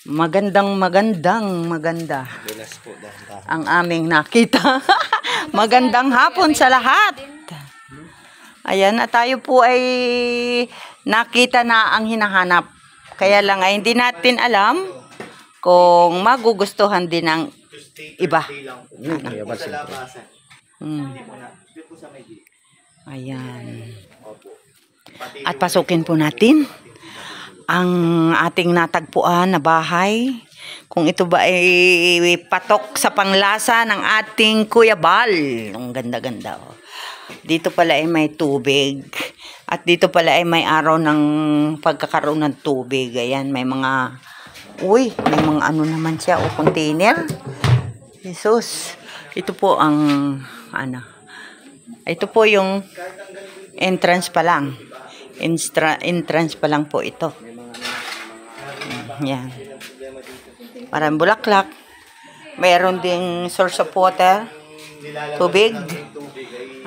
Maganda ang aming nakita. Magandang hapon sa lahat. Ayan, at tayo po ay nakita na ang hinahanap. Kaya lang ay hindi natin alam kung magugustuhan din ng iba. Ayan. At pasukin po natin ang ating natagpuan na bahay. Kung ito ba ay patok sa panglasa ng ating Kuya Bal. Ang ganda-ganda. Oh. Dito pala ay may tubig. At dito pala ay may araw ng pagkakaroon ng tubig. Ayan, may mga... Uy, may mga ano naman siya. O, container. Jesus. Ito po ang... Ano. Ito po yung entrance pa lang. Entrance pa lang po ito. Yan. Parang bulaklak. Mayroon ding source of water. Tubig.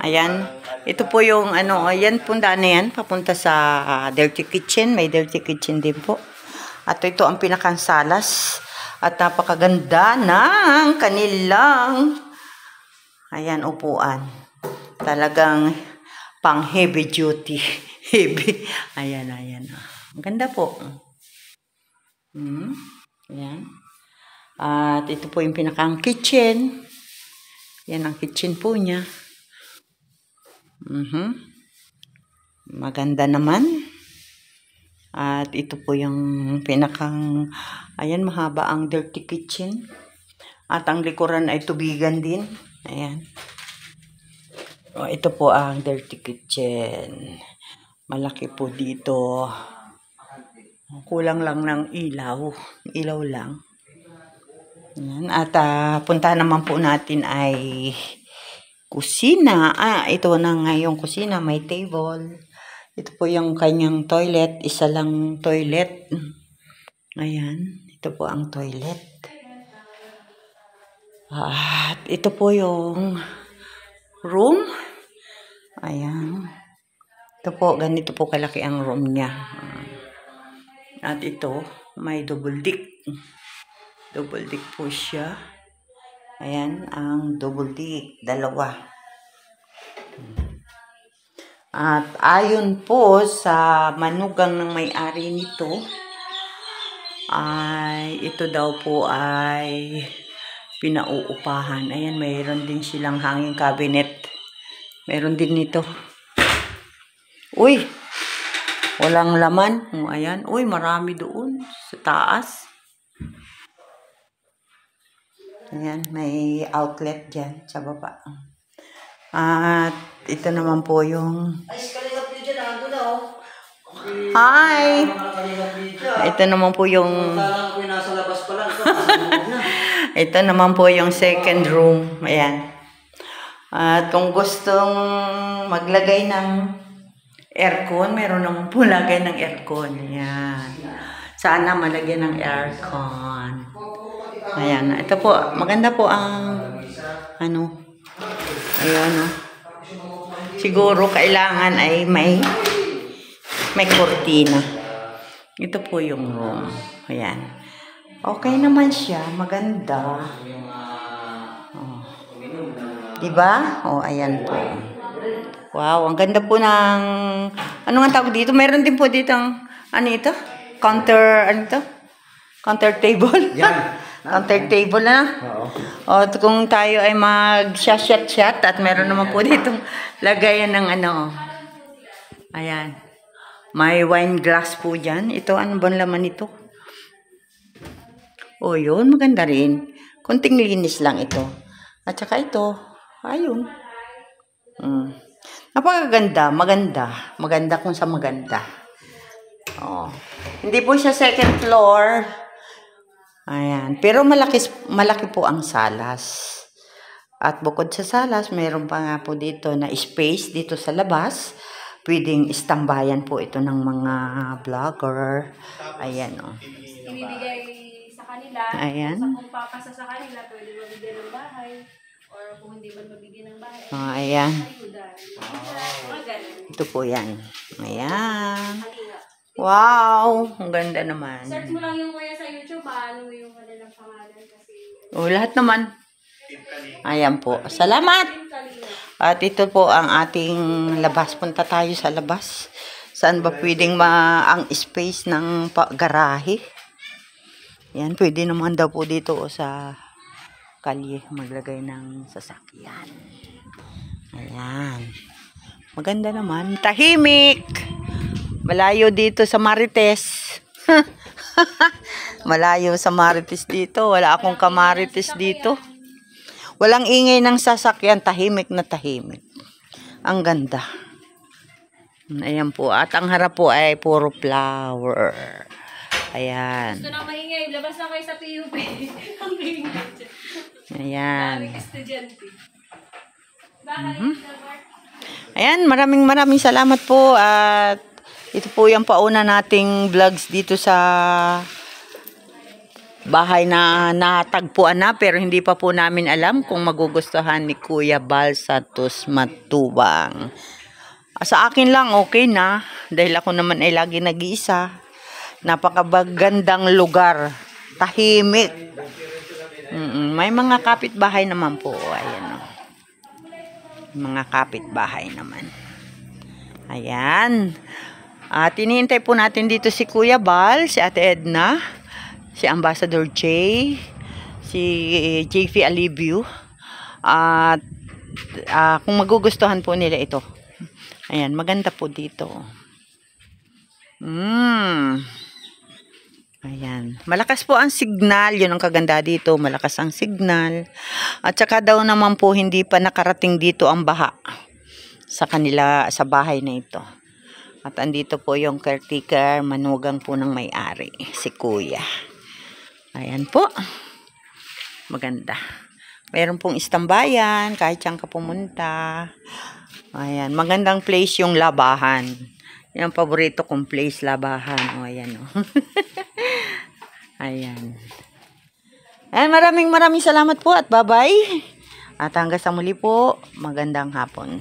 Ayan. Ito po yung ano, ayan punta na yan. Papunta sa dirty kitchen. May dirty kitchen din po. At ito ang pinakang salas. At napakaganda ng kanilang ayan, upuan. Talagang pang heavy duty. Heavy. Ayan, ayan. Ang ganda po. Ayan. At ito po yung pinakang kitchen. Yan ang kitchen po niya. Maganda naman. At ito po yung pinakang, ayan, mahaba ang dirty kitchen. At ang likuran ay tubigan din. Ayan. O, ito po ang dirty kitchen. Malaki po dito. Kulang lang ng ilaw. Ilaw lang. Ayan. At punta naman po natin ay kusina. Ito na nga yung kusina. May table. Ito po yung kanyang toilet. Isa lang toilet. Ayan. Ito po ang toilet. At ito po yung room. Ayan. Ito po, ganito po kalaki ang room niya. At ito, may double deck. Double deck po siya. Ayan, ang double deck. Dalawa. At ayon po sa manugang ng may-ari nito, ay ito daw po ay pinauupahan. Ayan, mayroon din silang hanging cabinet. Mayroon din nito. Uy! Walang laman. Ayan. Uy, marami doon sa taas. Ayan, may outlet dyan sa baba. At ito naman po yung... Hi! Ito naman po yung... Ito naman po yung second room. Ayan. At kung gustong maglagay ng aircon, meron naman po lagay ng aircon. Ayan. Sana malagyan ng aircon. Ayan. Ito po, maganda po ang ano. Ayan. Siguro kailangan ay may kurtina. Ito po yung room. Ayan. Okay naman siya. Maganda. Oh. Diba? Oh, ayan po. Wow, ang ganda po ng... Ano nga tawag dito? Meron din po dito ang... Ano ito? Counter... Ano ito? Counter table? Yan. Counter table na. O, kung tayo ay mag-shot at meron naman po dito lagayan ng ano. Ayan. May wine glass po dyan. Ito, ano ba laman ito? O, yun. Maganda rin. Kunting linis lang ito. At saka ito. Ayun. Napakaganda, maganda. Maganda kung sa maganda. Oh. Hindi po siya second floor. Ayan. Pero malaki po ang salas. At bukod sa salas, mayroon pa nga po dito na space dito sa labas. Pwedeng istambayan po ito ng mga vlogger. Ayan, oh. Ibibigay sa kanila. Ayan. Kung papasa sa kanila, pwede mabigyan ng bahay. Or kung hindi man mabigyan ng bahay. Oh, ayan. Wow. Ito po yan. Ayan. Wow. Ang ganda naman. Search mo lang yung kuya sa YouTube. maano mo yung kanilang pangalan kasi O, lahat naman. Ayan po. Salamat! Team Kalinga. At ito po ang ating labas. Punta tayo sa labas. Saan ba pwedeng ang space ng garahe? Yan, pwede naman daw po dito sa kalye maglagay ng sasakyan. Ayan. Maganda naman. Tahimik! Malayo dito sa Marites. Malayo sa Marites dito. Wala akong kamarites dito. Walang ingay ng sasakyan. Tahimik na tahimik. Ang ganda. Ayan po. At ang harap po ay puro flower. Ayan. Gusto nang maingay, labas na kayo sa PUP. Ang maingay dyan. Ayan. Daming estudyante. Bakit? Ayan, maraming salamat po. At ito po yung pauna nating vlogs dito sa bahay na natagpuan na. Pero hindi pa po namin alam kung magugustuhan ni Kuya Bal Santos Matubang. Sa akin lang okay na. Dahil ako naman ay lagi nag-iisa. Napakagandang lugar. Tahimik. May mga kapitbahay naman po. Ayan o. Mga kapitbahay naman. Ayan. At hinihintay po natin dito si Kuya Bal, si Ate Edna, si Ambassador Jay, si JV Alivio. At kung magugustuhan po nila ito. Ayan, maganda po dito. Ayan. Malakas po ang signal. Yun ang kaganda dito. Malakas ang signal. At saka daw naman po hindi pa nakarating dito ang baha sa kanila, sa bahay na ito. At andito po yung caretaker, manugang po ng may-ari, si Kuya. Ayan po. Maganda. Meron pong istambayan, kahit saan ka pumunta. Ayan. Magandang place yung labahan. Yan ang paborito kong place, labahan. O, ayan o. Ayan. Ayan, maraming salamat po at bye-bye. At hanggang sa muli po, magandang hapon.